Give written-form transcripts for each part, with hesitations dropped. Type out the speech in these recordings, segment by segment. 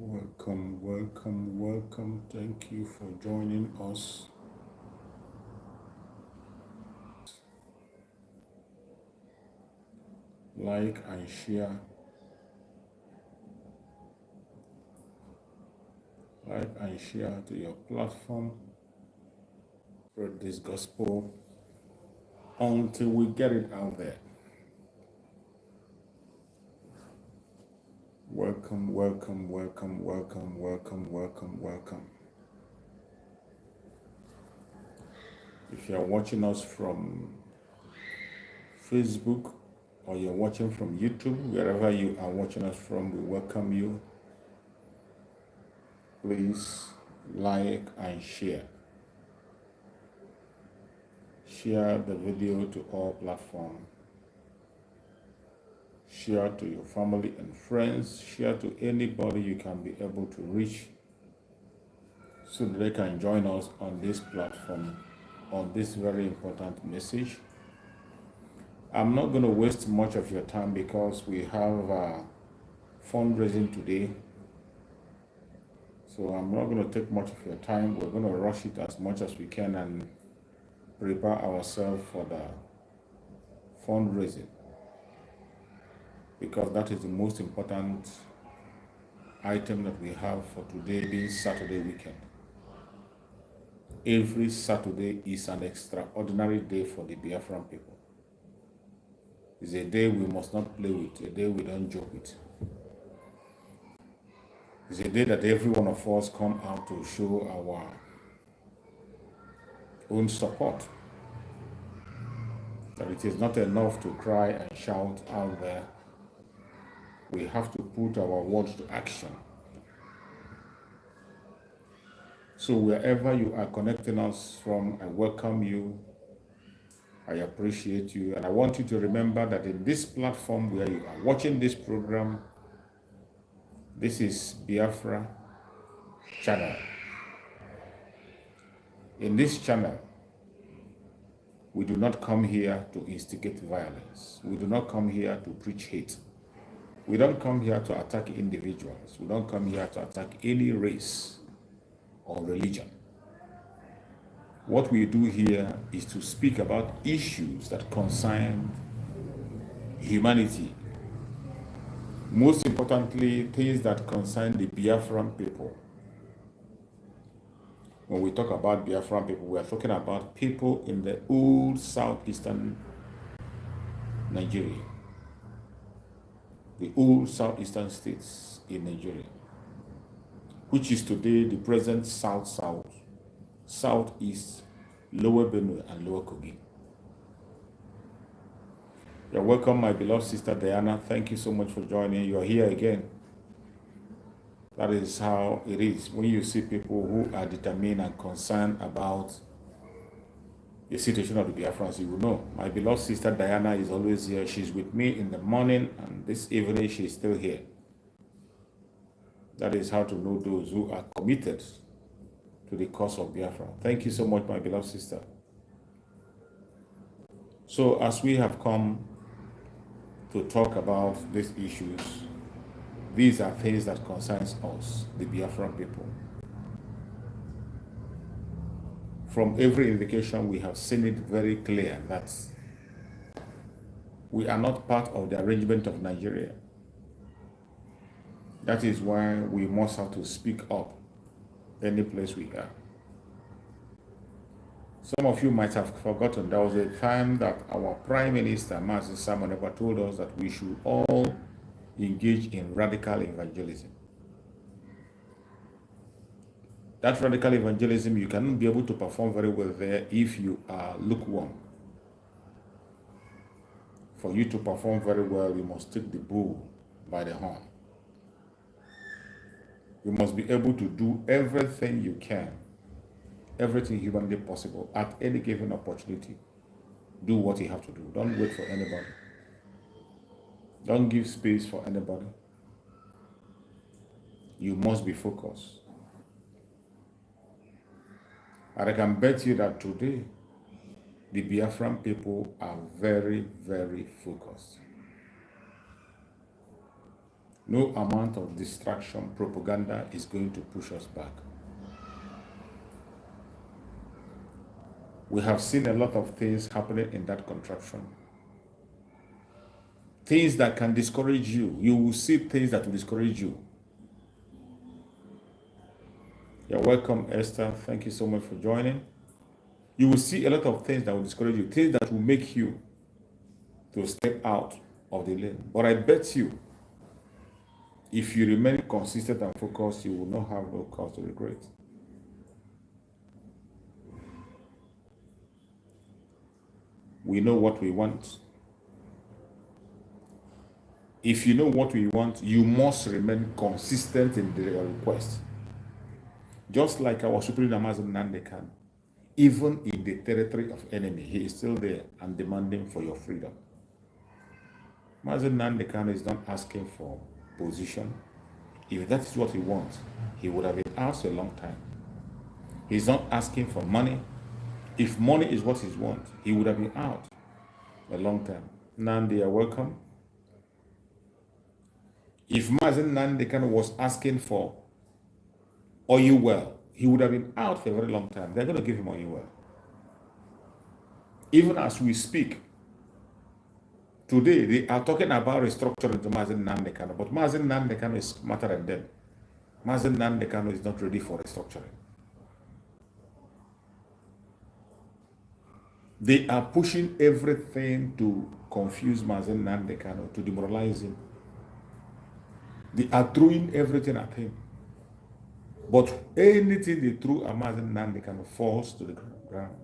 Welcome, welcome, welcome. Thank you for joining us. Like and share. Like and share to your platform. Spread this gospel until we get it out there. Welcome, welcome, welcome, welcome, welcome, welcome, welcome. If you're watching us from Facebook or you're watching from YouTube, wherever you are watching us from, we welcome you. Please like and share. Share the video to all platforms. Share to your family and friends. Share to anybody you can be able to reach so that they can join us on this platform on this very important message. I'm not going to waste much of your time because we have fundraising today. So I'm not going to take much of your time. We're going to rush it as much as we can and prepare ourselves for the fundraising, because that is the most important item that we have for today, being Saturday weekend. Every Saturday is an extraordinary day for the Biafran people. It's a day we must not play with, a day we don't joke with. It's a day that every one of us come out to show our own support. That it is not enough to cry and shout out there. We have to put our words to action. So wherever you are connecting us from, I welcome you. I appreciate you. And I want you to remember that in this platform where you are watching this program, this is Biafra channel. In this channel, we do not come here to instigate violence. We do not come here to preach hate. We don't come here to attack individuals. We don't come here to attack any race or religion. What we do here is to speak about issues that concern humanity. Most importantly, things that concern the Biafran people. When we talk about Biafran people, we are talking about people in the old southeastern Nigeria, the old southeastern states in Nigeria, which is today the present south-south, southeast, lower Benue, and lower Kogi. You're welcome, my beloved sister Diana. Thank you so much for joining. You're here again. That is how it is when you see people who are determined and concerned about the situation of the Biafrans. You will know. My beloved sister Diana is always here. She's with me in the morning, and this evening she's still here. That is how to know those who are committed to the cause of Biafra. Thank you so much, my beloved sister. So as we have come to talk about these issues, these are things that concerns us, the Biafran people. From every indication, we have seen it very clear that we are not part of the arrangement of Nigeria. That is why we must have to speak up any place we are. Some of you might have forgotten there was a time that our Prime Minister, Mazi Simon, ever told us that we should all engage in radical evangelism. That radical evangelism, you cannot be able to perform very well there if you are lukewarm. For you to perform very well, you must take the bull by the horn. You must be able to do everything you can, everything humanly possible at any given opportunity. Do what you have to do. Don't wait for anybody. Don't give space for anybody. You must be focused. And I can bet you that today, the Biafran people are very, very focused. No amount of distraction, propaganda is going to push us back. We have seen a lot of things happening in that contraption. Things that can discourage you. You will see things that will discourage you. You're welcome, Esther. Thank you so much for joining. You will see a lot of things that will discourage you, things that will make you to step out of the lane. But I bet you, if you remain consistent and focused, you will not have no cause to regret. We know what we want. If you know what we want, you must remain consistent in the request. Just like our Supreme Namazu Nandekan, even in the territory of enemy, he is still there and demanding for your freedom. Mazen Nandekan is not asking for position. If that is what he wants, he would have been asked a long time. He's not asking for money. If money is what he wants, he would have been out a long time. Nandi, you're welcome. If Mazen Nandekan was asking for oil well, he would have been out for a very long time. They're going to give him oil well. Even as we speak, today they are talking about restructuring to Mazen Nandekan, but Mazen Nandekan is smarter than them. Mazen Nandekan is not ready for restructuring. They are pushing everything to confuse Mazen Nandekan, to demoralize him. They are throwing everything at him. But anything they throw at Mazen Nandekan falls to the ground.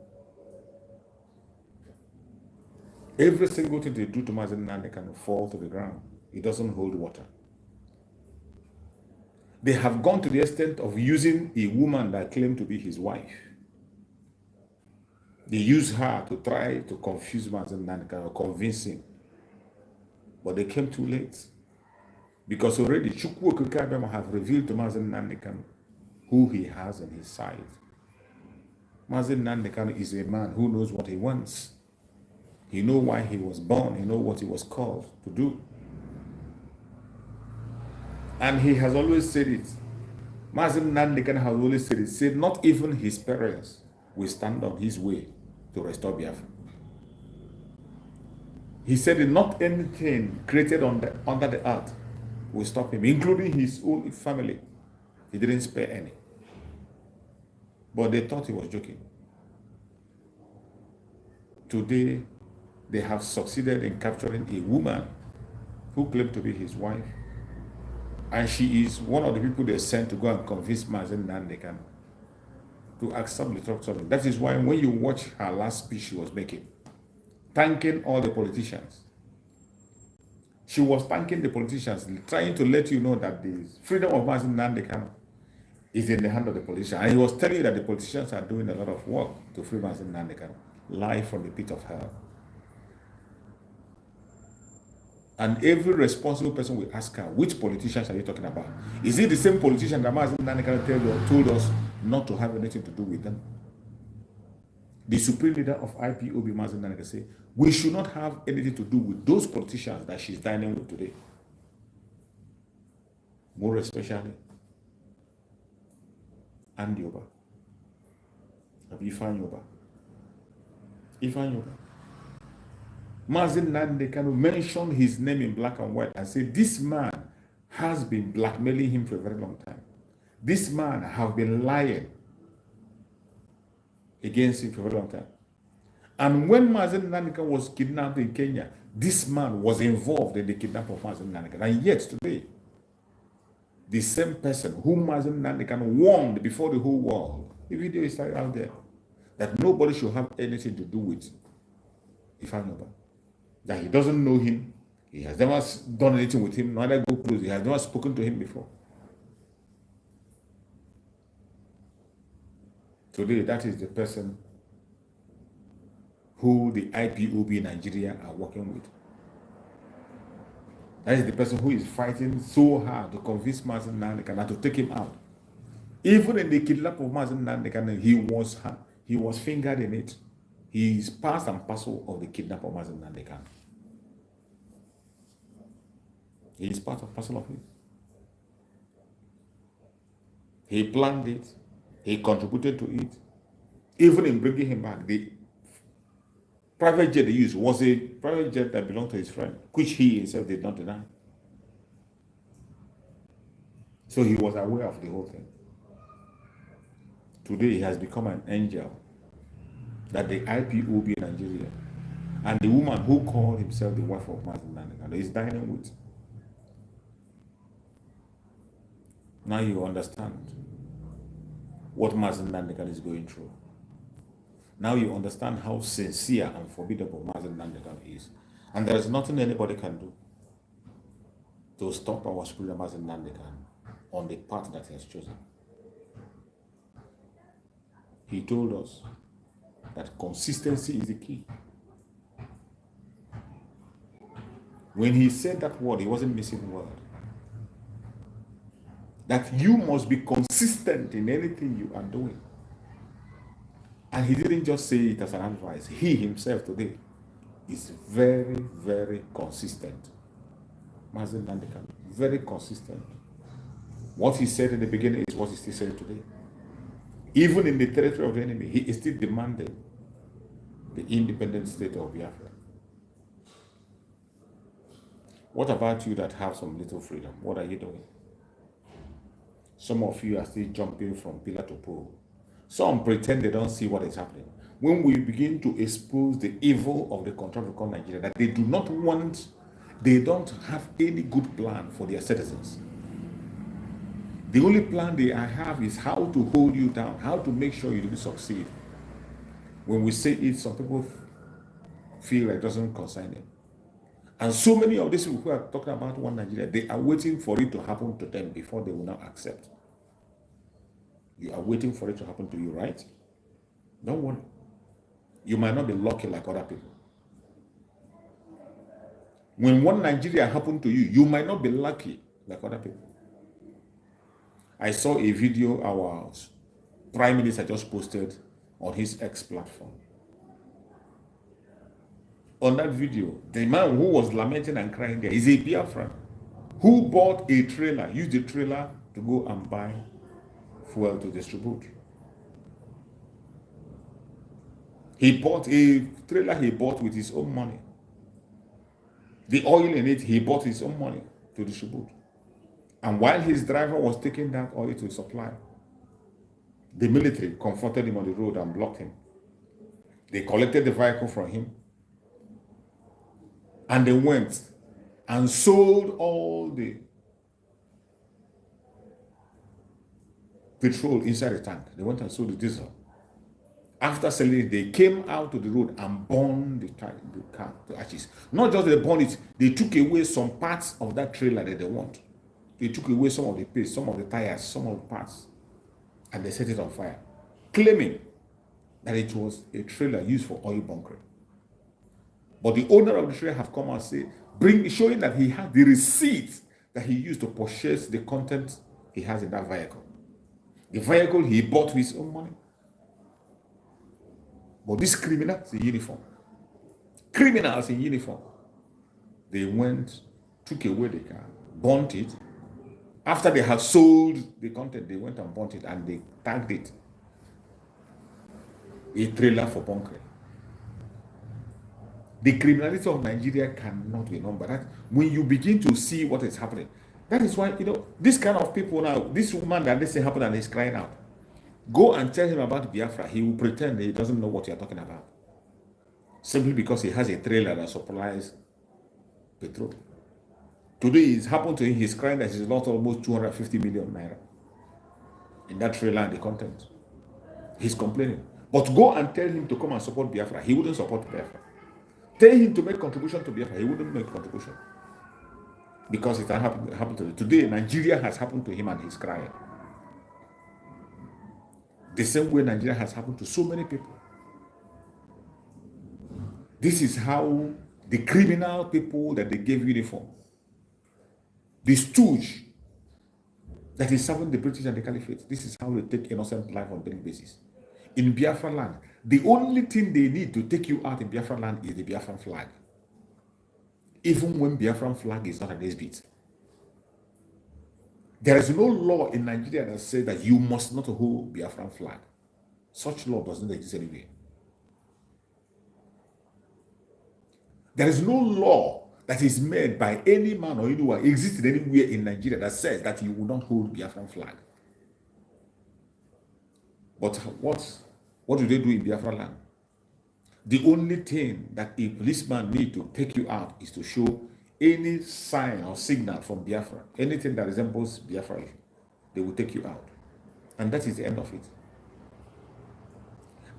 Every single thing they do to Mazen Nandekan falls to the ground. It doesn't hold water. They have gone to the extent of using a woman that claimed to be his wife. They use her to try to confuse Mazen Nandekan or convince him. But they came too late. Because already Chukwu Okikabema have revealed to Mazen Nandekan who he has on his side. Mazen Nandekan is a man who knows what he wants. He knows why he was born. He knows what he was called to do. And he has always said it. Mazen Nandekan has always said it. Said not even his parents will stand on his way to restore Biafra. He said that not anything created under the earth will stop him, including his own family. He didn't spare any. But they thought he was joking. Today, they have succeeded in capturing a woman who claimed to be his wife. And she is one of the people they sent to go and convince Mazen Nandekan to accept the talk. That is why when you watch her last speech she was making, thanking all the politicians, she was thanking the politicians, trying to let you know that the freedom of Mazen Nandekan is in the hand of the politicians. And he was telling you that the politicians are doing a lot of work to free Mazen Nandekan, live from the pit of hell. And every responsible person will ask her, which politicians are you talking about? Is it the same politician that Mazen Nandekan told us not to have anything to do with them? The supreme leader of IPOB, Mazen Nandekan, said, we should not have anything to do with those politicians that she's dining with today. More especially, Andy Oba, Ifan Yoba. Mazen Nandekan mentioned his name in black and white and said, this man has been blackmailing him for a very long time. This man has been lying against him for a very long time. And when Mazen Nandekan was kidnapped in Kenya, this man was involved in the kidnapping of Mazen Nandekan. And yet today, the same person whom Mazen Nandekan warned before the whole world, the video is out there, that nobody should have anything to do with Ifan Yoba. That he doesn't know him, he has never done anything with him, neither go close, he has never spoken to him before. Today, that is the person who the IPOB in Nigeria are working with. That is the person who is fighting so hard to convince Mazen Nandekan and to take him out. Even in the kidnapping of Mazen Nandekan, he was fingered in it. He is part and parcel of the kidnapping of Mazen Nandekan. He is part and parcel of it. He planned it. He contributed to it. Even in bringing him back, the private jet they used was a private jet that belonged to his friend, which he himself did not deny. So he was aware of the whole thing. Today he has become an angel that the IPOB in Nigeria and the woman who called himself the wife of Mazen Nandekan is dining with. Now you understand what Mazen Nandekan is going through. Now you understand how sincere and formidable Mazen Nandekan is. And there is nothing anybody can do to stop our spirit Mazen Nandekan on the path that he has chosen. He told us that consistency is the key. When he said that word, he wasn't missing a word. That you must be consistent in anything you are doing. And he didn't just say it as an advice. He himself today is very, very consistent. Mazen Nandekan, very consistent. What he said in the beginning is what he's still saying today. Even in the territory of the enemy, he is still demanding the independent state of Biafra. What about you that have some little freedom? What are you doing? Some of you are still jumping from pillar to pole. Some pretend they don't see what is happening. When we begin to expose the evil of the country called Nigeria, that they do not want, they don't have any good plan for their citizens. The only plan they have is how to hold you down, how to make sure you don't succeed. When we say it, some people feel like it doesn't concern them. And so many of these people who are talking about one Nigeria, they are waiting for it to happen to them before they will now accept. You are waiting for it to happen to you, right? Don't worry. You might not be lucky like other people. When one Nigeria happened to you, you might not be lucky like other people. I saw a video our Prime Minister just posted on his X platform. On that video, the man who was lamenting and crying there is a Biafran who bought a trailer, used the trailer to go and buy fuel to distribute. He bought a trailer he bought with his own money. The oil in it, he bought his own money to distribute. And while his driver was taking that oil to supply, the military confronted him on the road and blocked him. They collected the vehicle from him. And they went and sold all the petrol inside the tank. They went and sold the diesel. After selling it, they came out to the road and burned the car to ashes. Not just they burned it, they took away some parts of that trailer that they want. They took away some of the paste, some of the tires, some of the parts, and they set it on fire, claiming that it was a trailer used for oil bunkering. But the owner of the trailer have come out and say, showing that he had the receipt that he used to purchase the content he has in that vehicle. The vehicle he bought with his own money. But these criminals in uniform, they went, took away the car, burnt it. After they had sold the content, they went and burnt it and they tagged it a trailer for bunkering. The criminality of Nigeria cannot be numbered. That when you begin to see what is happening, that is why, this kind of people now, this woman that this thing happened and is crying out, go and tell him about Biafra. He will pretend he doesn't know what you're talking about. Simply because he has a trailer that supplies petrol. Today, it's happened to him, he's crying that he's lost almost 250 million naira in that trailer and the content. He's complaining. But go and tell him to come and support Biafra. He wouldn't support Biafra. Tell him to make contribution to Biafra. He wouldn't make contribution. Because it happened to him. Today, Nigeria has happened to him and he's crying. The same way Nigeria has happened to so many people. This is how the criminal people that they gave uniform, the stooge that is serving the British and the Caliphate, this is how they take innocent life on a daily basis. In Biafra land, the only thing they need to take you out in Biafra land is the Biafran flag. Even when Biafran flag is not an exhibit. There is no law in Nigeria that says that you must not hold Biafran flag. Such law does not exist anywhere. There is no law that is made by any man or anyone existing anywhere in Nigeria that says that you will not hold Biafran flag. But what do they do in Biafra land? The only thing that a policeman needs to take you out is to show any sign or signal from Biafra, anything that resembles Biafra, they will take you out. And that is the end of it.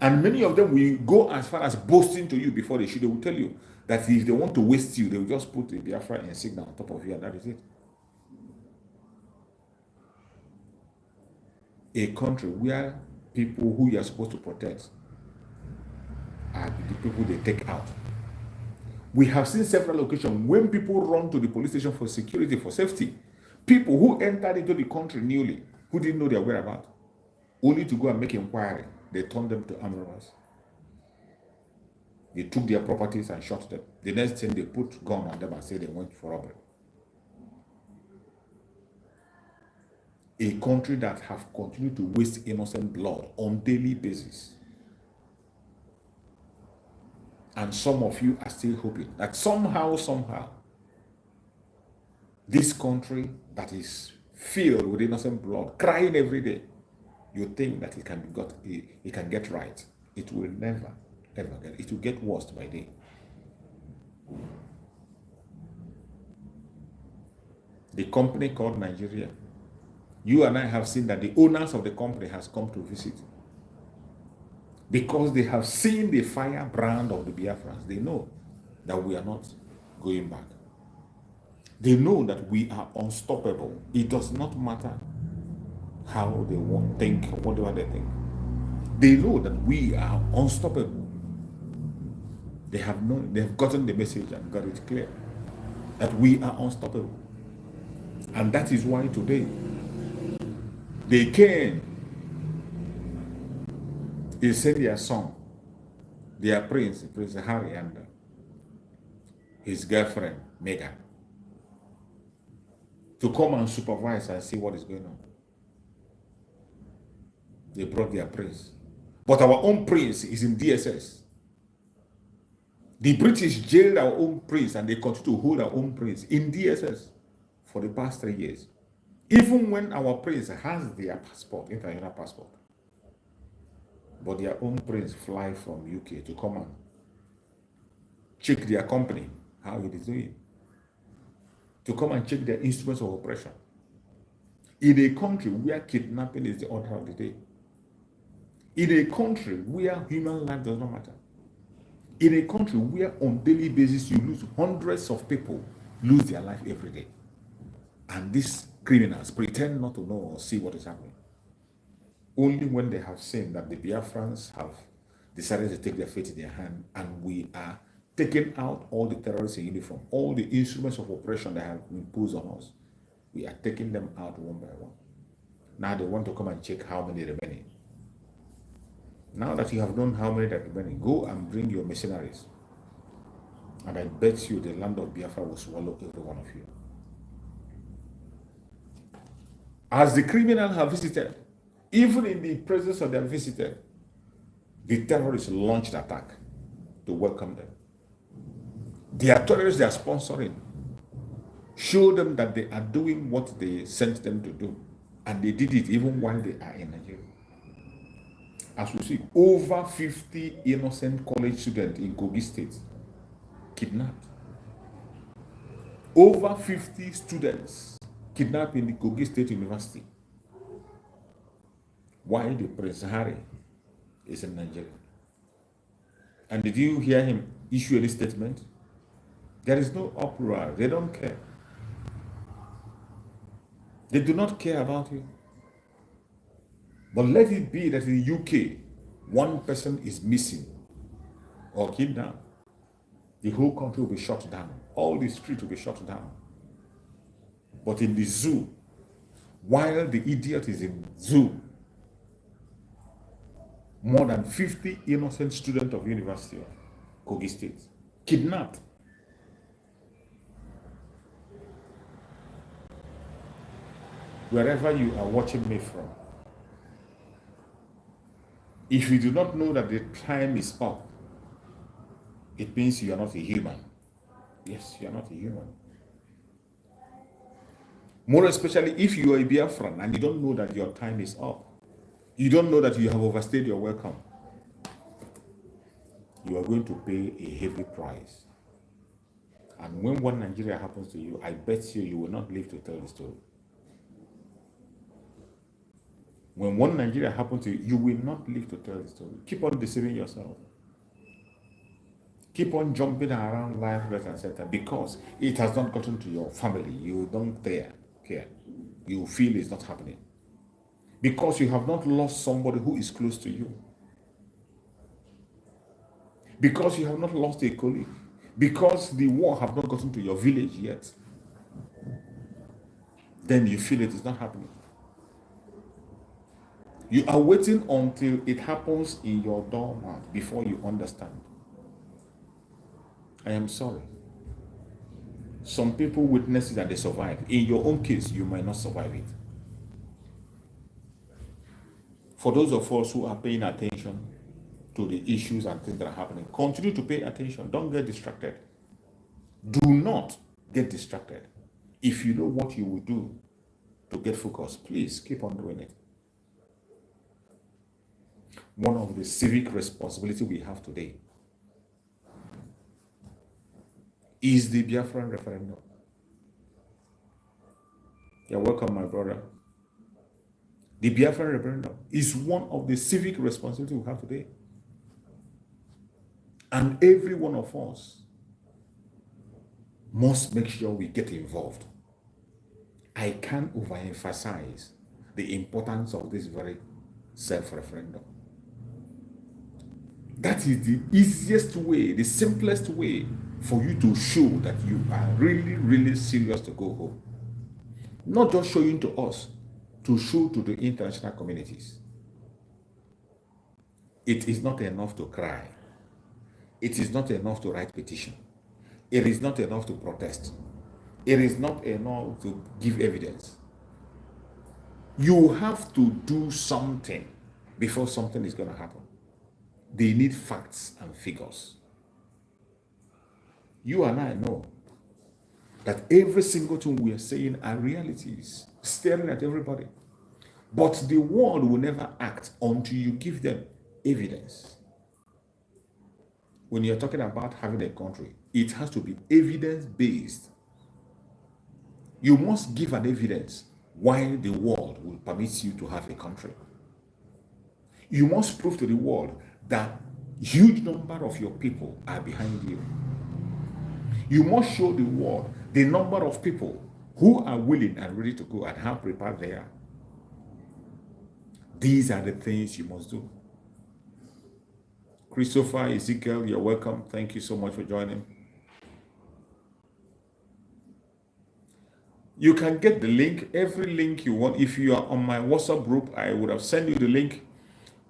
And many of them will go as far as boasting to you before they should. They will tell you that if they want to waste you, they will just put the Biafra insignia on top of you, and that is it. A country where people who you are supposed to protect are the people they take out. We have seen several occasions when people run to the police station for security, for safety. People who entered into the country newly, who didn't know their whereabouts, only to go and make inquiry, they turned them to armed robbers. They took their properties and shot them. The next thing, they put gun on them and said they went for robbery. A country that have continued to waste innocent blood on daily basis. And some of you are still hoping that somehow, this country that is filled with innocent blood, crying every day, you think that it can get right. It will never, ever get. It will get worse by day. The company called Nigeria. You and I have seen that the owners of the company has come to visit. Because they have seen the firebrand of the Biafrans, they know that we are not going back. They know that we are unstoppable. It does not matter how they want think or whatever they think. They know that we are unstoppable. They have gotten the message and got it clear that we are unstoppable. And that is why today they came. They sent their son, their Prince Harry, and his girlfriend, Meghan, to come and supervise and see what is going on. They brought their prince. But our own prince is in DSS. The British jailed our own prince and they continue to hold our own prince in DSS for the past 3 years. Even when our prince has their passport, international passport. But their own prince fly from UK to come and check their company, how it is doing. To come and check their instruments of oppression. In a country where kidnapping is the order of the day. In a country where human life does not matter. In a country where on daily basis you lose hundreds of people, lose their life every day. And these criminals pretend not to know or see what is happening. Only when they have seen that the Biafrans have decided to take their fate in their hand and we are taking out all the terrorists in uniform, all the instruments of oppression that have been imposed on us, we are taking them out one by one. Now they want to come and check how many remaining. Now that you have known how many are remaining, go and bring your mercenaries. And I bet you the land of Biafra will swallow every one of you. As the criminals have visited, even in the presence of their visitor, the terrorists launched attack to welcome them. Their terrorists they are sponsoring show them that they are doing what they sent them to do. And they did it even while they are in Nigeria. As we see, over 50 innocent college students in Kogi State kidnapped. Over 50 students kidnapped in the Kogi State University. Why the Prince Harry is in Nigeria. And did you hear him issue any statement? There is no uproar. They don't care. They do not care about you. But let it be that in the UK, one person is missing or kidnapped. The whole country will be shut down. All the streets will be shut down. But in the zoo, while the idiot is in zoo, more than 50 innocent students of University of Kogi State kidnapped. wherever you are watching me from, if you do not know that the time is up, it means you are not a human. Yes, you are not a human. More especially if you are a Biafran and you don't know that your time is up. You don't know that you have overstayed your welcome. You are going to pay a heavy price. And when one Nigeria happens to you, I bet you will not live to tell the story. When one Nigeria happens to you, you will not live to tell the story. Keep on deceiving yourself. Keep on jumping around life, left and center, because it has not gotten to your family. You don't care. You feel it's not happening. Because you have not lost somebody who is close to you. Because you have not lost a colleague. Because the war have not gotten to your village yet. Then you feel it is not happening. You are waiting until it happens in your doormat before you understand. I am sorry. Some people witness it and they survive. In your own case, you might not survive it. For those of us who are paying attention to the issues and things that are happening, continue to pay attention. Don't get distracted. Do not get distracted. If you know what you will do to get focused, please keep on doing it. One of the civic responsibility we have today is the Biafran referendum. You're welcome, my brother. The Biafran referendum is one of the civic responsibilities we have today. And every one of us must make sure we get involved. I can't overemphasize the importance of this very self-referendum. That is the easiest way, the simplest way for you to show that you are really, really serious to go home. Not just showing to us, to show to the international communities. It is not enough to cry. It is not enough to write petition. It is not enough to protest. It is not enough to give evidence. You have to do something before something is going to happen. They need facts and figures. You and I know that every single thing we are saying are realities, staring at everybody. But the world will never act until you give them evidence. When you're talking about having a country, it has to be evidence-based. You must give an evidence why the world will permit you to have a country. You must prove to the world that huge number of your people are behind you. You must show the world the number of people who are willing and ready to go and how prepared they are. These are the things you must do. Christopher, Ezekiel, you're welcome. Thank you so much for joining. You can get the link, every link you want. If you are on my WhatsApp group, I would have sent you the link.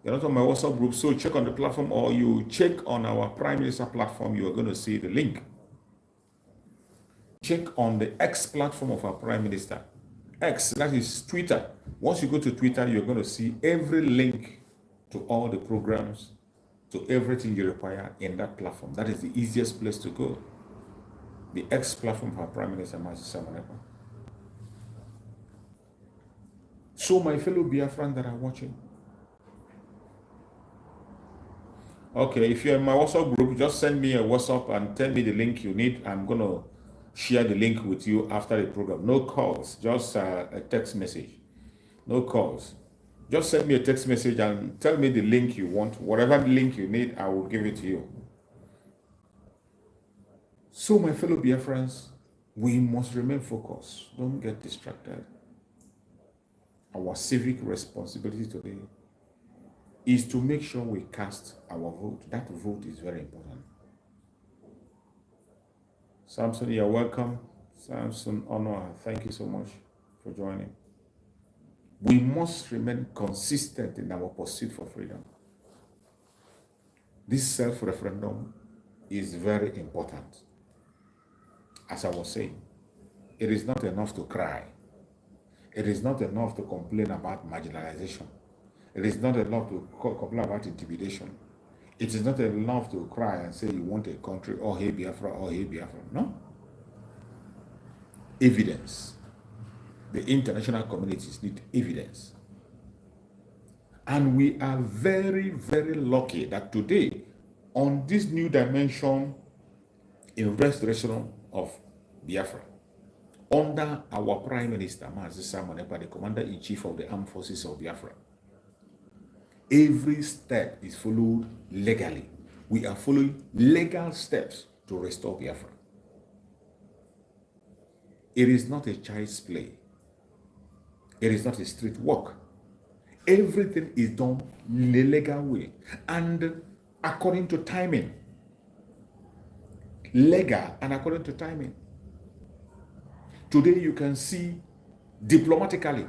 You're not on my WhatsApp group, so check on the platform, or you check on our Prime Minister platform, you are going to see the link. Check on the X platform of our Prime Minister. X, that is Twitter. Once you go to Twitter, you're going to see every link to all the programs, to everything you require in that platform. That is the easiest place to go. The X platform of our Prime Minister, Master Ekpa. So my fellow Biafran that are watching, okay, if you're in my WhatsApp group, just send me a WhatsApp and tell me the link you need. I'm going to share the link with you after the program. No calls, just a text message. No calls. Just send me a text message and tell me the link you want. Whatever link you need, I will give it to you. So my fellow Biafrans, we must remain focused. Don't get distracted. Our civic responsibility today is to make sure we cast our vote. That vote is very important. Samson, you're welcome. Samson Honor, thank you so much for joining. We must remain consistent in our pursuit for freedom. This self-referendum is very important. As I was saying, it is not enough to cry. It is not enough to complain about marginalization. It is not enough to complain about intimidation. It is not enough to cry and say you want a country, oh hey Biafra, oh hey Biafra. No. Evidence. The international communities need evidence. And we are very, very lucky that today, on this new dimension in restoration of Biafra, under our Prime Minister, Mazi Simon Ekpa, the Commander-in-Chief of the Armed Forces of Biafra, every step is followed legally. We are following legal steps to restore Biafra. It is not a child's play. It is not a street walk. Everything is done in a legal way and according to timing. Legal and according to timing. Today you can see diplomatically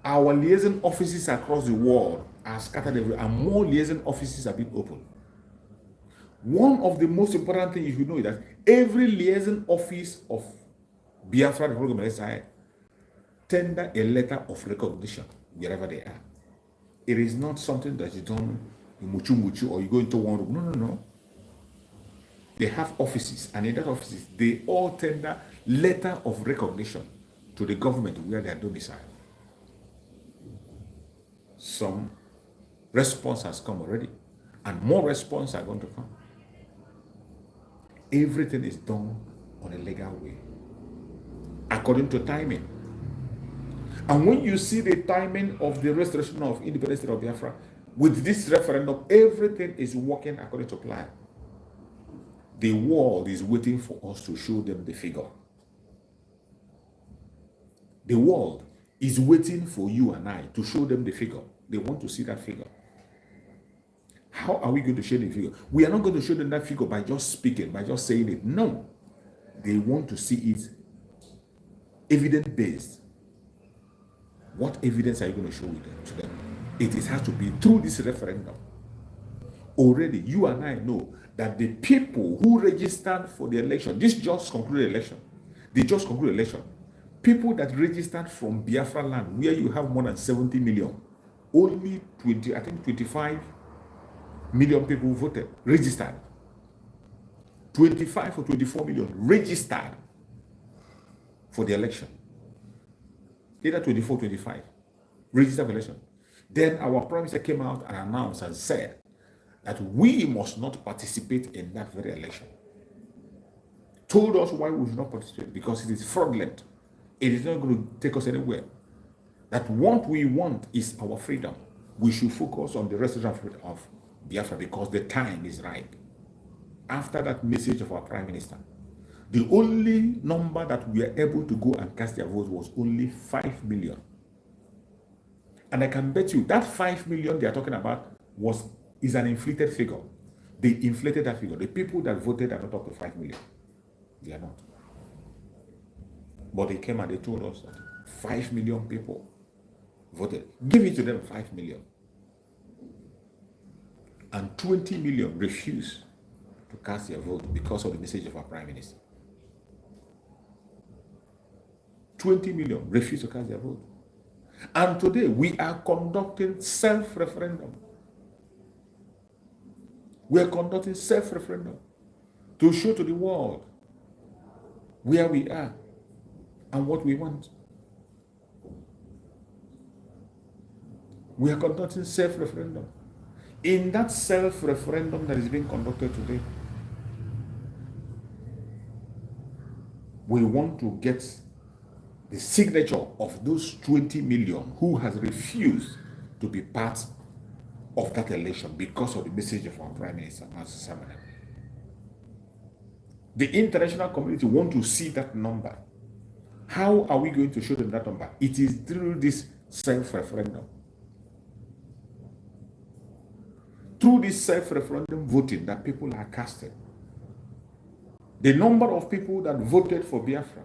our liaison offices across the world are scattered everywhere and more liaison offices have been opened. One of the most important things you should know is that every liaison office of Biafra Referendum tender a letter of recognition wherever they are. It is not something that is done in muchu muchu or you go into one room. No, no, no. They have offices, and in that offices, they all tender letter of recognition to the government where they are domiciled. Some response has come already, and more response are going to come. Everything is done on a legal way, according to timing. And when you see the timing of the restoration of independence of Biafra, with this referendum, everything is working according to plan. The world is waiting for us to show them the figure. The world is waiting for you and I to show them the figure. They want to see that figure. How are we going to show the figure? We are not going to show them that figure by just speaking, by just saying it. No. They want to see it evidence-based. What evidence are you going to show to them? It has to be through this referendum. Already, you and I know that the people who registered for the election, this just concluded election, they just concluded election, people that registered from Biafra land, where you have more than 70 million, only 25 million people voted, registered. 25 or 24 million registered for the election. Either 24, 25, registered for election. Then our Prime Minister came out and announced and said that we must not participate in that very election. Told us why we should not participate, because it is fraudulent. It is not going to take us anywhere. That what we want is our freedom. We should focus on the restoration of Biafra because the time is ripe. After that message of our Prime Minister, the only number that we are able to go and cast their vote was only 5 million. And I can bet you that 5 million they are talking about is an inflated figure. They inflated that figure. The people that voted are not up to 5 million. They are not. But they came and they told us that 5 million people voted. Give it to them 5 million. And 20 million refused to cast their vote because of the message of our Prime Minister. 20 million refused to cast their vote. And today we are conducting self-referendum. We are conducting self-referendum to show to the world where we are and what we want. We are conducting self-referendum. In that self-referendum that is being conducted today, we want to get the signature of those 20 million who has refused to be part of that election because of the message of our Prime Minister, Mazi. The international community want to see that number. How are we going to show them that number? It is through this self-referendum. Through this self-referendum voting that people are casting. The number of people that voted for Biafra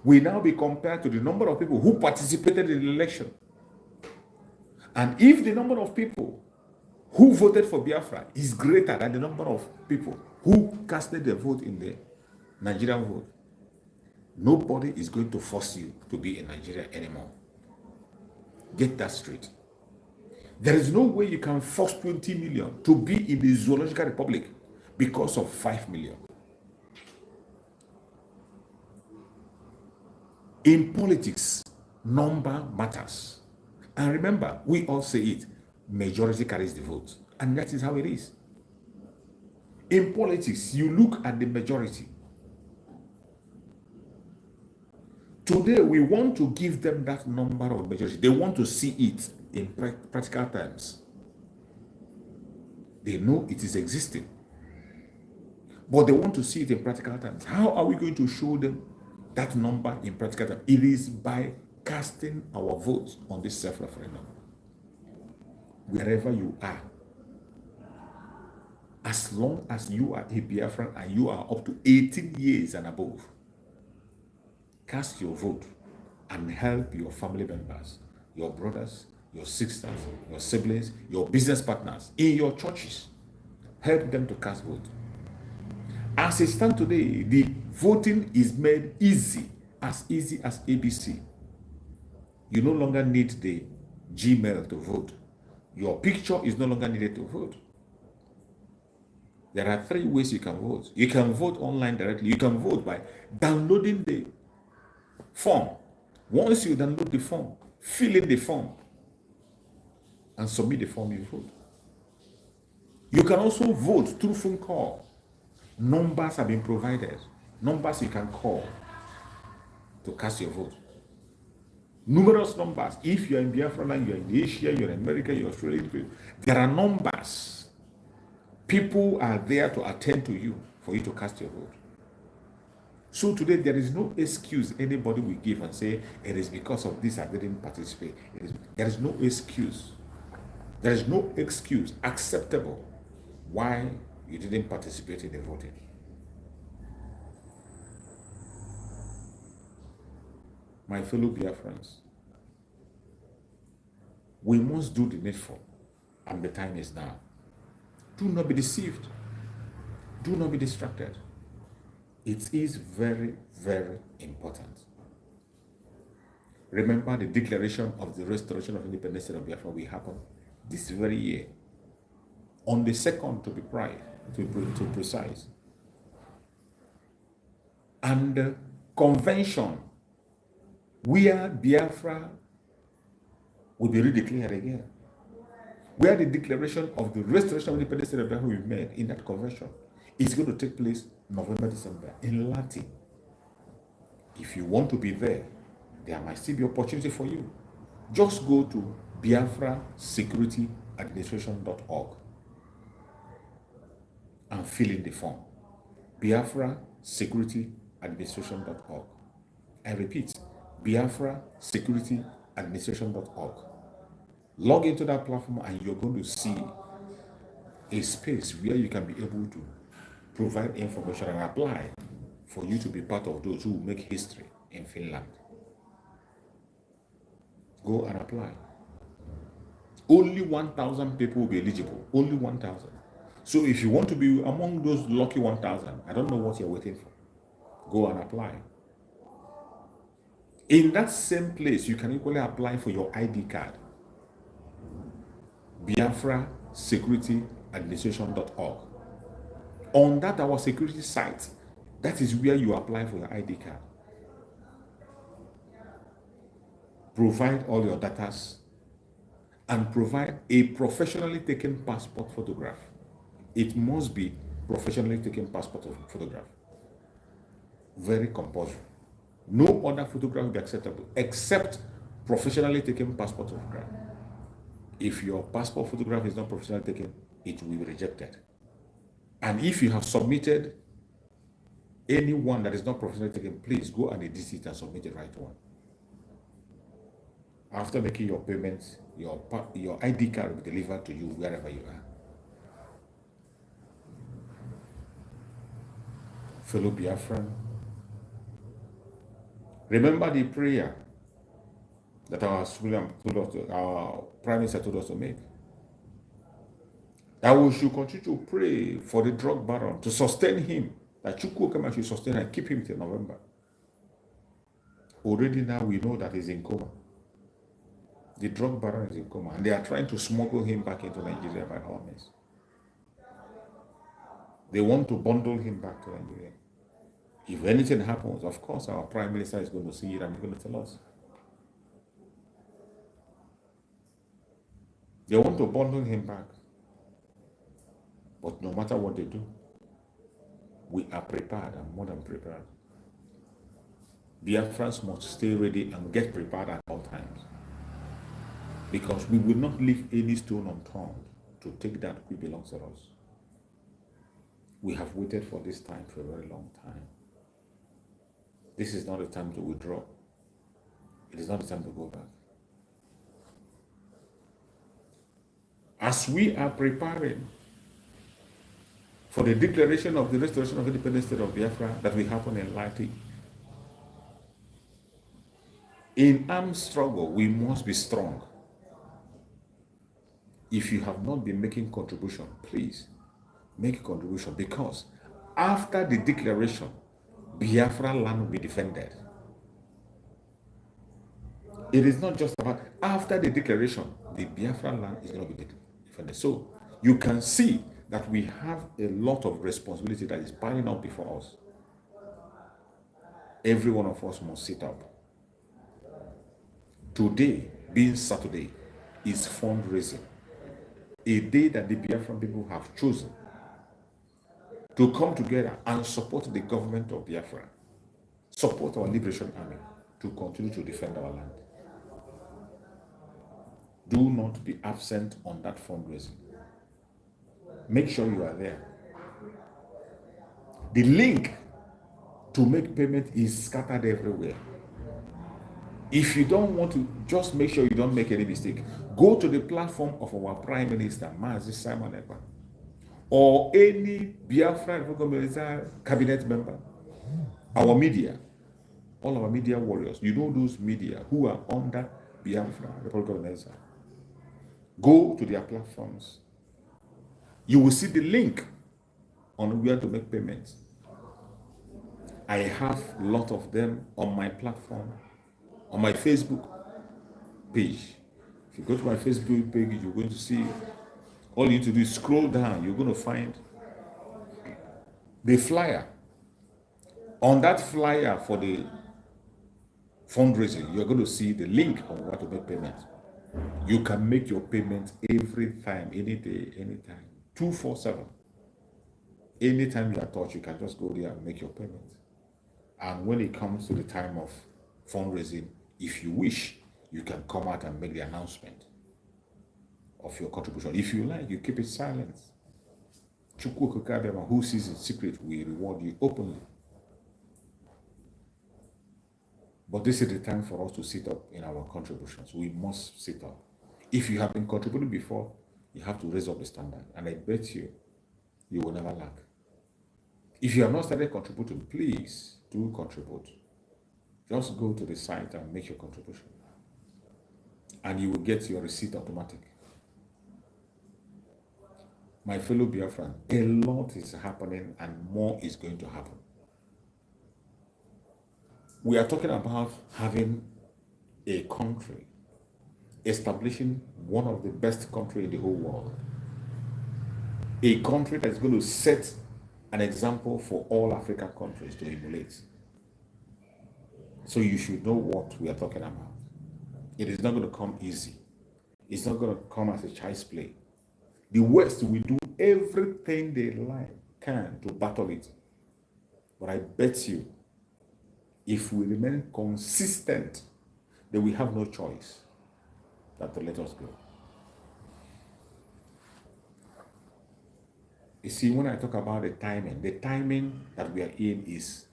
will now be compared to the number of people who participated in the election. And if the number of people who voted for Biafra is greater than the number of people who casted their vote in the Nigerian vote, nobody is going to force you to be in Nigeria anymore. Get that straight. There is no way you can force 20 million to be in the Zoological Republic because of 5 million. In politics, number matters. And remember, we all say it, majority carries the vote. And that is how it is. In politics, you look at the majority. Today, we want to give them that number of majority. They want to see it in practical terms. They know it is existing, but they want to see it in practical terms. How are we going to show them that number in practical terms? It is by casting our votes on this self-referendum. Wherever you are, as long as you are a Biafran and you are up to 18 years and above, cast your vote and help your family members, your brothers, your sisters, your siblings, your business partners in your churches. Help them to cast vote. As it stands today, the voting is made easy as ABC. You no longer need the Gmail to vote. Your picture is no longer needed to vote. There are 3 ways you can vote. You can vote online directly. You can vote by downloading the form. Once you download the form, fill in the form, and submit the form, you vote. You can also vote through phone call. Numbers have been provided. Numbers you can call to cast your vote. Numerous numbers. If you're in Biafra land, you're in Asia, you're in America, you're Australia, there are numbers. People are there to attend to you for you to cast your vote. So today, there is no excuse anybody will give and say, it is because of this I didn't participate. There is no excuse. There is no excuse acceptable why you didn't participate in the voting. My fellow Biafrans, we must do the needful, and the time is now. Do not be deceived. Do not be distracted. It is very, very important. Remember, the declaration of the restoration of independence of Biafra will happen this very year, on the 2nd to be precise. And the convention where Biafra will be redeclared again, where the declaration of the restoration of independence of Biafra will be made in that convention, is going to take place November, December in Latin. If you want to be there, there might still be opportunity for you. Just go to biafrasecurityadministration.org and fill in the form. biafrasecurityadministration.org. I repeat, biafrasecurityadministration.org. Log into that platform and you're going to see a space where you can be able to provide information and apply for you to be part of those who make history in Finland. Go and apply. Only 1,000 people will be eligible. Only 1,000. So if you want to be among those lucky 1,000, I don't know what you're waiting for. Go and apply. In that same place, you can equally apply for your ID card. biafrasecurityadministration.org. On that, our security site, that is where you apply for your ID card. Provide all your data and provide a professionally taken passport photograph. It must be professionally taken passport photograph. Very compulsory. No other photograph will be acceptable except professionally taken passport photograph. If your passport photograph is not professionally taken, it will be rejected. And if you have submitted any one that is not professionally taken, please go and edit it and submit the right one. After making your payments, your ID card will be delivered to you wherever you are. Fellow Biafran, remember the prayer that our Prime Minister told us to make. That we should continue to pray for the drug baron to sustain him, that Chukwukema should sustain and keep him till November. Already now we know that he's in coma. The drug baron is in coma, and they are trying to smuggle him back into Nigeria by all means. They want to bundle him back to Nigeria. If anything happens, of course, our prime minister is going to see it and he's going to tell us. They want to bundle him back. But no matter what they do, we are prepared and more than prepared. Biafrans must stay ready and get prepared at all times. Because we will not leave any stone unturned to take that which belongs to us. We have waited for this time for a very long time. This is not a time to withdraw. It is not a time to go back. As we are preparing for the declaration of the restoration of the independent state of Biafra that will happen in Lati, in armed struggle, we must be strong. If you have not been making contribution, please make a contribution, because after the declaration, Biafra land will be defended. It is not just about after the declaration, the Biafra land is going to be defended. So you can see that we have a lot of responsibility that is piling up before us. Every one of us must sit up. Today, being Saturday, is fundraising. A day that the Biafran people have chosen to come together and support the government of Biafra, support our liberation army to continue to defend our land. Do not be absent on that fundraising. Make sure you are there. The link to make payment is scattered everywhere. If you don't want to, just make sure you don't make any mistake. Go to the platform of our Prime Minister, Mazi Simon Ekpa, or any Biafra cabinet member, our media, all our media warriors. You know those media who are under Biafra, Republic of Nigeria. Go to their platforms. You will see the link on where to make payments. I have a lot of them on my platform, on my Facebook page. If you go to my Facebook page, you're going to see, all you need to do is scroll down. You're going to find the flyer. On that flyer for the fundraising, you're going to see the link on where to make payments. You can make your payments every time, any day, anytime, 247. Anytime you are touched, you can just go there and make your payments. And when it comes to the time of fundraising, if you wish, you can come out and make the announcement of your contribution. If you like, you keep it silent. Who sees in secret will reward you openly. But this is the time for us to sit up in our contributions. We must sit up. If you have been contributing before, you have to raise up the standard. And I bet you, you will never lack. If you have not started contributing, please do contribute. Just go to the site and make your contribution. And you will get your receipt automatic. My fellow Biafran, a lot is happening and more is going to happen. We are talking about having a country, establishing one of the best countries in the whole world. A country that is going to set an example for all African countries to emulate. So you should know what we are talking about. It is not going to come easy. It's not going to come as a child's play. The West will do everything they can to battle it. But I bet you, if we remain consistent, then we have no choice than to let us go. You see, when I talk about the timing that we are in is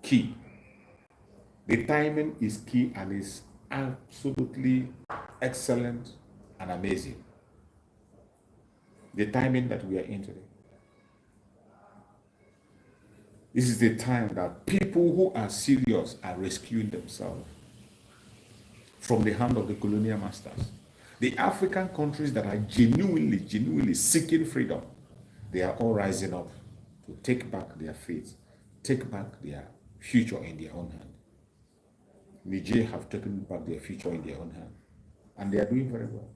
key. The timing is key and is absolutely excellent and amazing. The timing that we are in today. This is the time that people who are serious are rescuing themselves from the hand of the colonial masters. The African countries that are genuinely seeking freedom, they are all rising up to take back their faith, take back their future in their own hand. Niger have taken back their future in their own hand. and they are doing very well.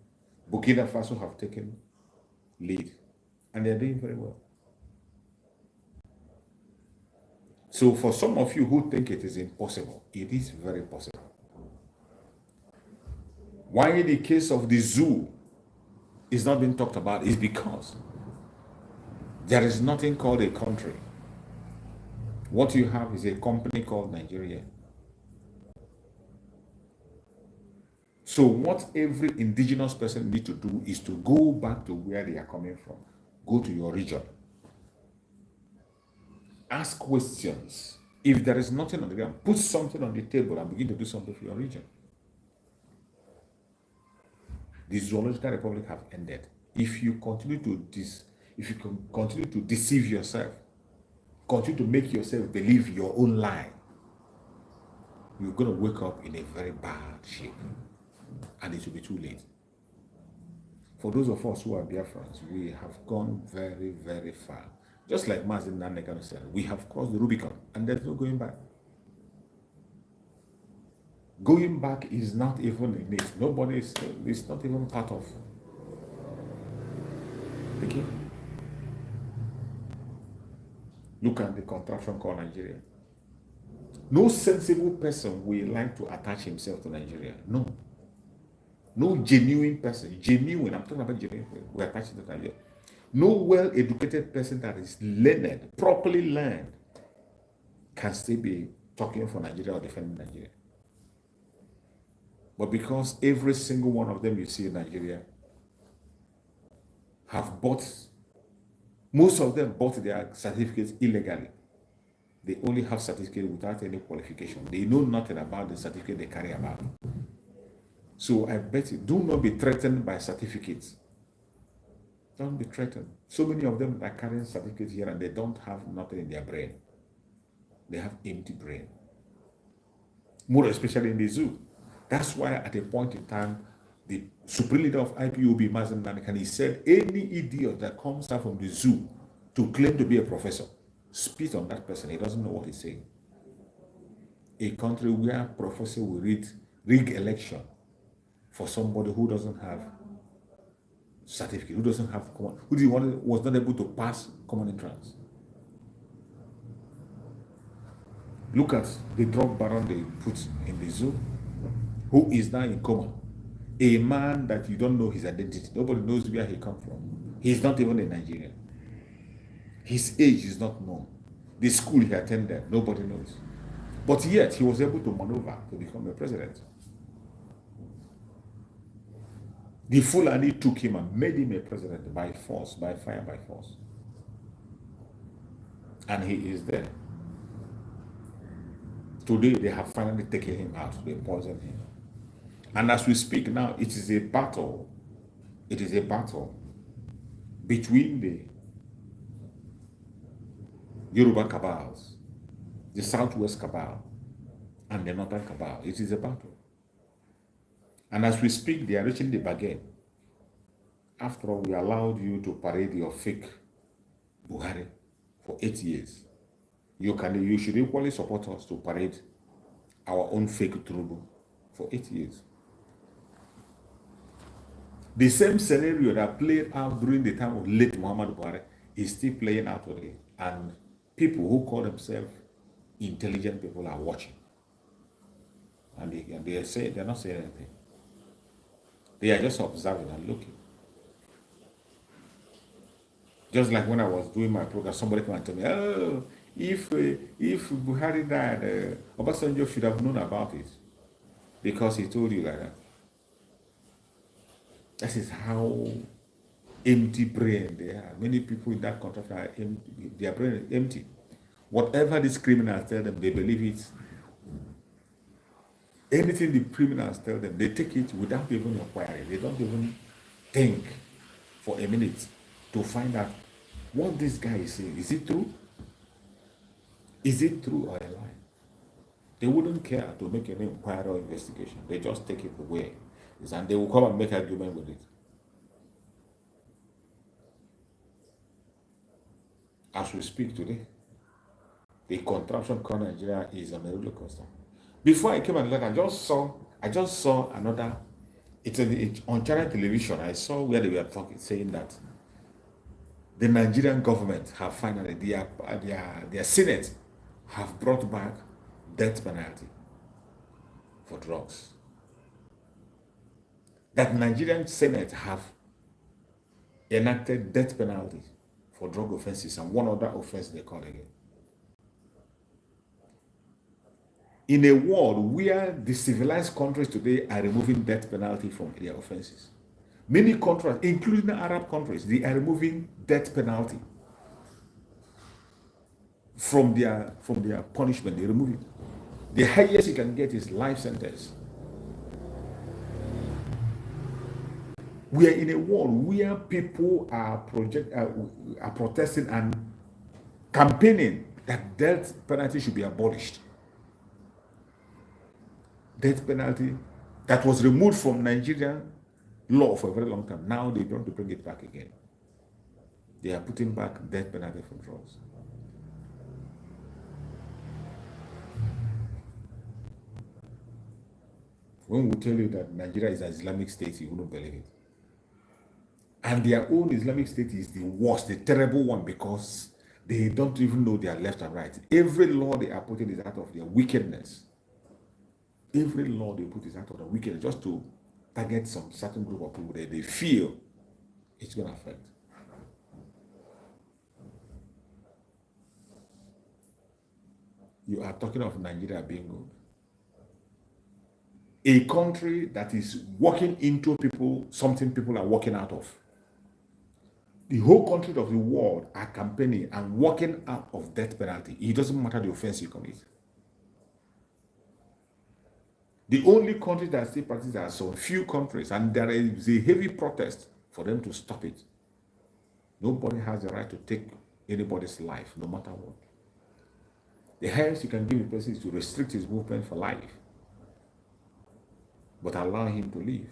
Burkina Faso have taken lead, and they are doing very well. So for some of you who think it is impossible, it is very possible. Why the case of the zoo is not being talked about is because there is nothing called a country. What you have is a company called Nigeria. So what every indigenous person needs to do is to go back to where they are coming from. Go to your region. Ask questions. If there is nothing on the ground, put something on the table and begin to do something for your region. The zoological republic have ended. If you continue to deceive yourself, continue to make yourself believe your own lie, you're going to wake up in a very bad shape, and it will be too late. For those of us who are Biafrans, we have gone very, very far. Just like Mazin Nanekan said, we have crossed the Rubicon, and there's no going back. Going back is not even in it. Nobody is, it's not even part of. Okay? Look at the contraption called Nigeria. No sensible person will like to attach himself to Nigeria. No. No genuine person, I'm talking about genuine, will attach to Nigeria. No well-educated person that is learned, properly learned, can still be talking for Nigeria or defending Nigeria. But because every single one of them you see in Nigeria have bought, most of them bought their certificates illegally. They only have certificates without any qualification. They know nothing about the certificate they carry about. So I bet you, do not be threatened by certificates. Don't be threatened. So many of them are carrying certificates here and they don't have nothing in their brain. They have empty brain. More especially in the zoo. That's why at a point in time, the supreme leader of IPOB, Mazen Nanikan, he said, any idiot that comes out from the zoo to claim to be a professor, spit on that person. He doesn't know what he's saying. A country where professor will rig election for somebody who doesn't have certificate, who doesn't have common, was not able to pass common entrance. Look at the drug baron they put in the zoo, who is now in coma. A man that you don't know his identity. Nobody knows where he comes from. He's not even in Nigeria. His age is not known. The school he attended, nobody knows. But yet, he was able to maneuver to become a president. The Fulani took him and made him a president by force, by fire, by force. And he is there. Today, they have finally taken him out. They poisoned him. And as we speak now, it is a battle. It is a battle between the Yoruba cabals, the Southwest cabal, and the Northern cabal. It is a battle. And as we speak, they are reaching the bargain. After all, we allowed you to parade your fake Buhari for 8 years. You should equally support us to parade our own fake Tinubu for 8 years. The same scenario that played out during the time of late Muhammad Buhari is still playing out today. And people who call themselves intelligent people are watching. And they're not saying anything. They are just observing and looking. Just like when I was doing my program, somebody came and told me, oh, if Buhari died, Obasanjo should have known about it because he told you like that. That is how empty brain they are. Many people in that country are empty. Their brain is empty. Whatever these criminals tell them, they believe it. Anything the criminals tell them, they take it without even inquiry. They don't even think for a minute to find out what this guy is saying. Is it true? Is it true or a lie? They wouldn't care to make any inquiry or investigation. They just take it away. And they will come and make an argument with it. As we speak today, the contraption called Nigeria is on a roller coaster. Before I came and looked, I just saw another It's on China television. I saw where they were saying that the Nigerian government have finally, their Senate have brought back death penalty for drugs. That Nigerian Senate have enacted death penalty for drug offenses and one other offense they call again. In a world where the civilized countries today are removing death penalty from their offenses, many countries, including the Arab countries, they are removing death penalty from their punishment. They remove it. The highest you can get is life sentence. We are in a world where people are protesting and campaigning that death penalty should be abolished. Death penalty that was removed from Nigerian law for a very long time. Now they want to bring it back again. They are putting back death penalty for drugs. When we tell you that Nigeria is an Islamic state, you wouldn't believe it. And their own Islamic state is the worst, the terrible one, because they don't even know their left and right. Every law they are putting is out of their wickedness. Every law they put is out of the wickedness, just to target some certain group of people that they feel it's going to affect. You are talking of Nigeria being good. A country that is walking into people, something people are walking out of. The whole country of the world are campaigning and walking out of death penalty. It doesn't matter the offense you commit. The only country that still practice are some few countries, and there is a heavy protest for them to stop it. Nobody has the right to take anybody's life, no matter what. The highest you can give a person is to restrict his movement for life, but allow him to live.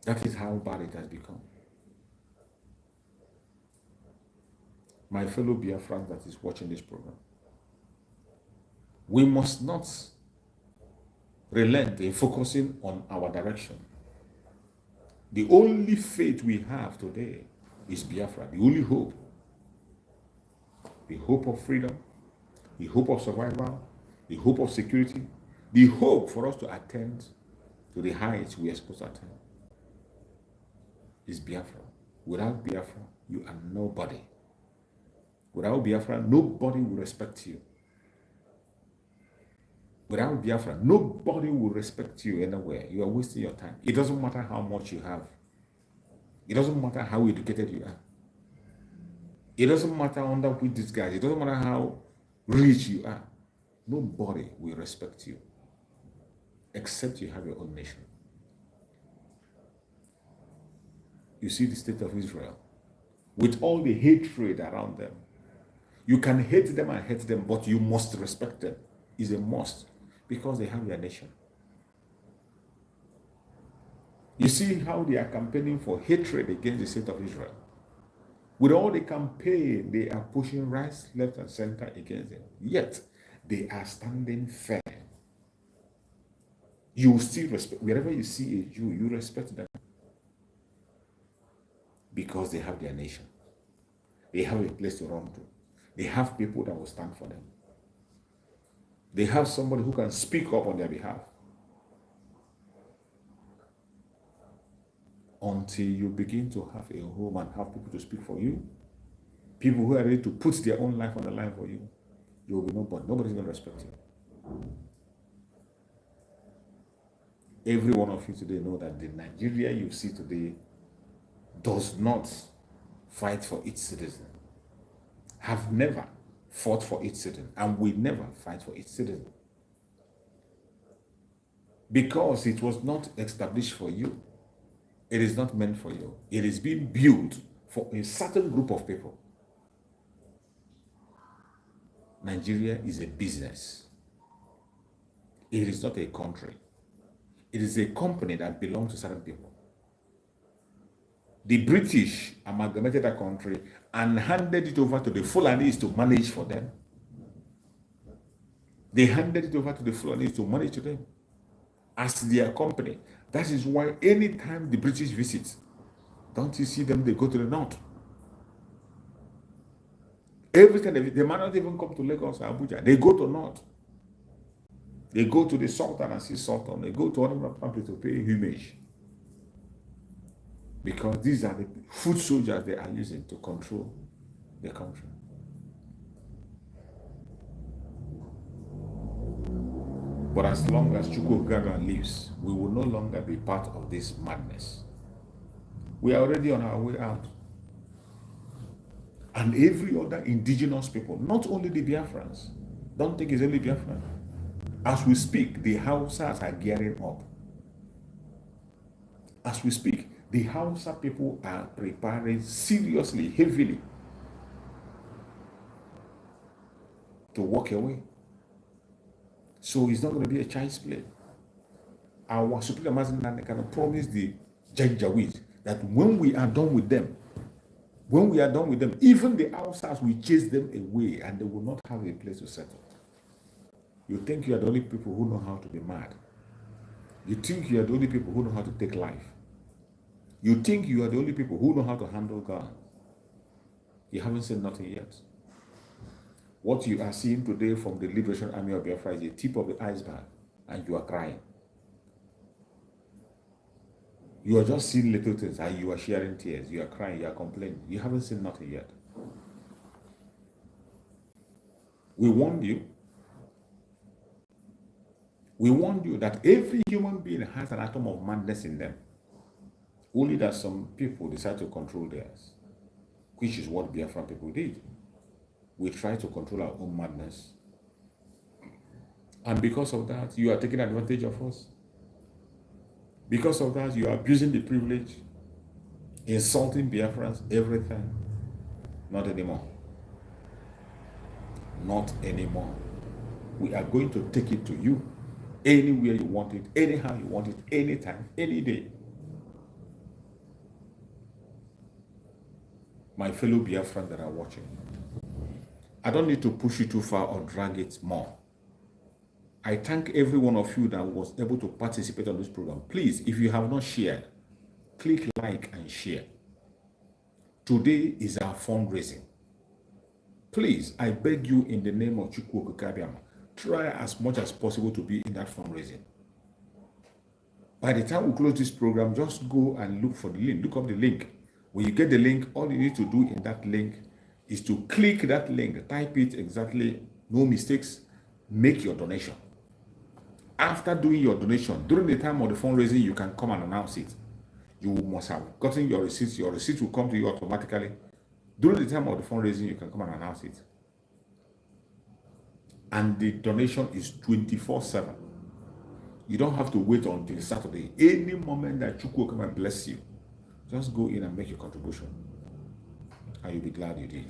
That is how bad it has become. My fellow Biafrans that is watching this program, we must not relent in focusing on our direction. The only faith we have today is Biafra, the only hope. The hope of freedom, the hope of survival, the hope of security, the hope for us to attain to the heights we are supposed to attain is Biafra. Without Biafra, you are nobody. Without Biafra, nobody will respect you. Without Biafra, nobody will respect you anywhere. You are wasting your time. It doesn't matter how much you have. It doesn't matter how educated you are. It doesn't matter under which disguise. It doesn't matter how rich you are. Nobody will respect you except you have your own nation. You see the state of Israel with all the hatred around them. You can hate them, but you must respect them. It's a must, because they have their nation. You see how they are campaigning for hatred against the state of Israel. With all the campaign, they are pushing right, left, and center against them. Yet, they are standing firm. You still respect, wherever you see a Jew, you respect them. Because they have their nation. They have a place to run to. They have people that will stand for them. They have somebody who can speak up on their behalf. Until you begin to have a home and have people to speak for you, people who are ready to put their own life on the line for you, you will be nobody. Nobody's going to respect you. Every one of you today know that the Nigeria you see today does not fight for its citizen, have never fought for its citizen, and will never fight for its citizen. Because it was not established for you. It is not meant for you. It is being built for a certain group of people. Nigeria is a business. It is not a country. It is a company that belongs to certain people. The British amalgamated that country and handed it over to the Fulanis to manage for them. They handed it over to the Fulanis to manage them as their company. That is why anytime the British visit, don't you see them? They go to the north. Every time they might not even come to Lagos or Abuja. They go to north. They go to the Sultan and see Sultan. They go to other countries to pay homage. Because these are the foot soldiers they are using to control the country. But as long as Chukwugaran lives, we will no longer be part of this madness. We are already on our way out. And every other indigenous people, not only the Biafrans, don't think it's only Biafran. As we speak, the Hausas are gearing up. As we speak, the Hausa people are preparing seriously, heavily to walk away. So it's not going to be a child's play. Our Supreme Master can promise the Janjaweed that when we are done with them, even the outsiders will chase them away and they will not have a place to settle. You think you are the only people who know how to be mad. You think you are the only people who know how to take life. You think you are the only people who know how to handle God. You haven't said nothing yet. What you are seeing today from the Liberation Army of Biafra is the tip of the iceberg, and you are crying. You are just seeing little things and you are sharing tears. You are crying, you are complaining. You haven't seen nothing yet. We warned you. We warned you that every human being has an atom of madness in them. Only that some people decide to control theirs, which is what Biafran people did. We try to control our own madness. And because of that, you are taking advantage of us. Because of that, you are abusing the privilege, insulting Biafrans, everything. Not anymore. Not anymore. We are going to take it to you anywhere you want it, anyhow you want it, anytime, any day. My fellow Biafrans that are watching, I don't need to push you too far or drag it more. I thank every one of you that was able to participate on this program. Please, if you have not shared, click like and share. Today is our fundraising. Please, I beg you in the name of Chukwu Okikabiama, try as much as possible to be in that fundraising. By the time we close this program, just go and look for the link. Look up the link. When you get the link, all you need to do in that link is to click that link, type it exactly, no mistakes, make your donation. After doing your donation, during the time of the fundraising, you can come and announce it. You must have gotten your receipts. Your receipt will come to you automatically. During the time of the fundraising, you can come and announce it. And the donation is 24/7. You don't have to wait until Saturday. Any moment that Chukwu will come and bless you, just go in and make your contribution. And you'll be glad you did.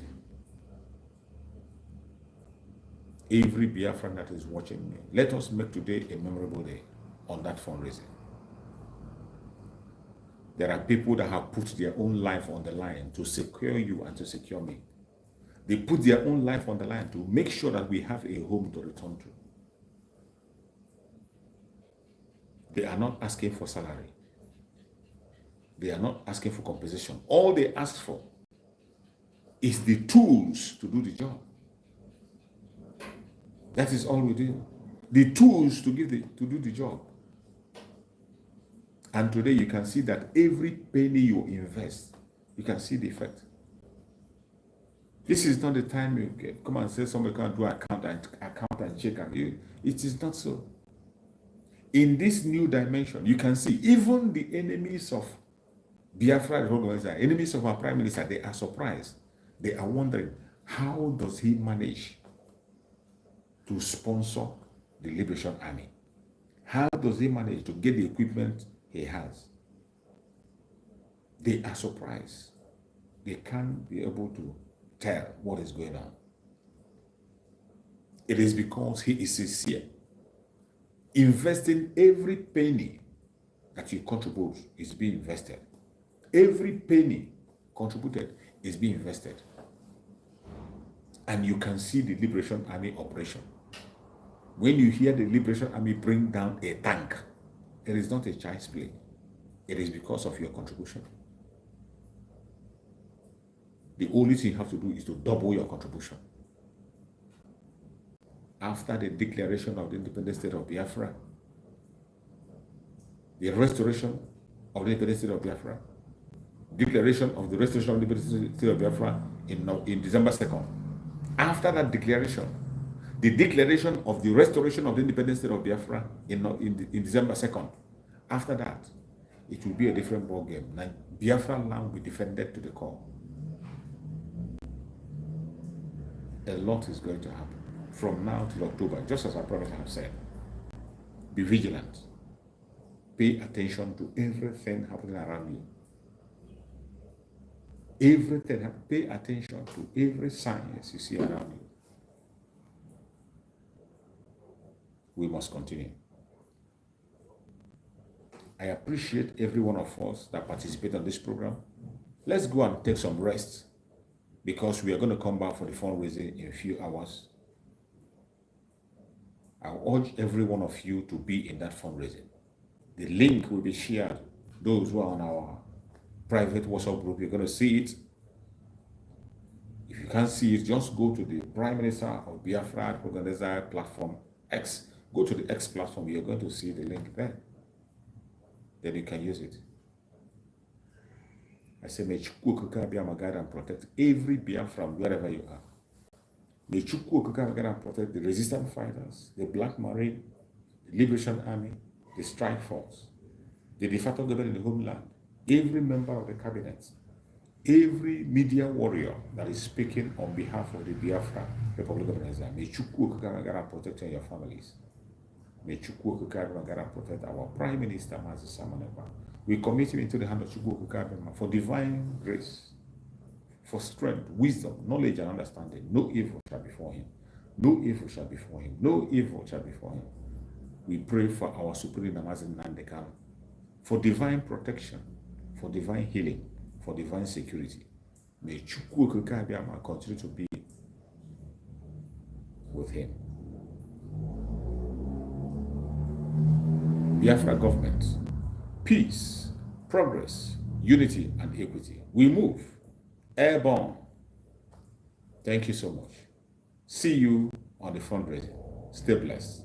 Every Biafran that is watching me, let us make today a memorable day on that fundraising. There are people that have put their own life on the line to secure you and to secure me. They put their own life on the line to make sure that we have a home to return to. They are not asking for salary. They are not asking for compensation. All they ask for is the tools to do the job. That is all we do. The tools to do the job. And today you can see that every penny you invest, you can see the effect. This is not the time you come and say somebody can do account and check and you. It is not so. In this new dimension, you can see even the enemies of Biafra, enemies of our Prime Minister, they are surprised. They are wondering, how does he manage to sponsor the Liberation Army? How does he manage to get the equipment he has? They are surprised. They can't be able to tell what is going on. It is because he is sincere. Investing every penny that you contribute is being invested. Every penny contributed is being invested. And you can see the Liberation Army operation. When you hear the Liberation Army bring down a tank, it is not a child's play. It is because of your contribution. The only thing you have to do is to double your contribution. After the declaration of the independent state of Biafra, the restoration of the independent state of Biafra, declaration of the restoration of the independent state of Biafra in December 2nd. After that declaration, the declaration of the restoration of the independent state of Biafra in December 2nd. After that, it will be a different ball game. Now, Biafra land will be defended to the core. A lot is going to happen from now till October, just as our prophet have said. Be vigilant. Pay attention to everything happening around you. Everything. Pay attention to every science you see around you. We must continue. I appreciate every one of us that participate on this program. Let's go and take some rest, because we are going to come back for the fundraising in a few hours. I urge every one of you to be in that fundraising. The link will be shared. Those who are on our private WhatsApp group, you're going to see it. If you can't see it, just go to the Prime Minister of Biafra Organizer platform X. Go to the X platform. You're going to see the link there. Then you can use it. I say, may Chukwu guide and protect every Biafran wherever you are. May Chukwu guide and protect the resistance fighters, the Black Marine, the Liberation Army, the Strike Force, the de facto government in the homeland, every member of the cabinet, every media warrior that is speaking on behalf of the Biafra Republic of Nigeria. May Chukwu guide and protect your families. May Chukwu guide and protect our Prime Minister, Mazi Samaneba. We commit him into the hand of Chukwu for divine grace, for strength, wisdom, knowledge, and understanding. No evil shall befall him. No evil shall befall him. No evil shall befall him. We pray for our Supreme Namazin Nandekano, for divine protection, for divine healing, for divine security. May Chukwu continue to be with him. Biafra government, peace, progress, unity, and equity. We move airborne. Thank you so much. See you on the fundraising. Stay blessed.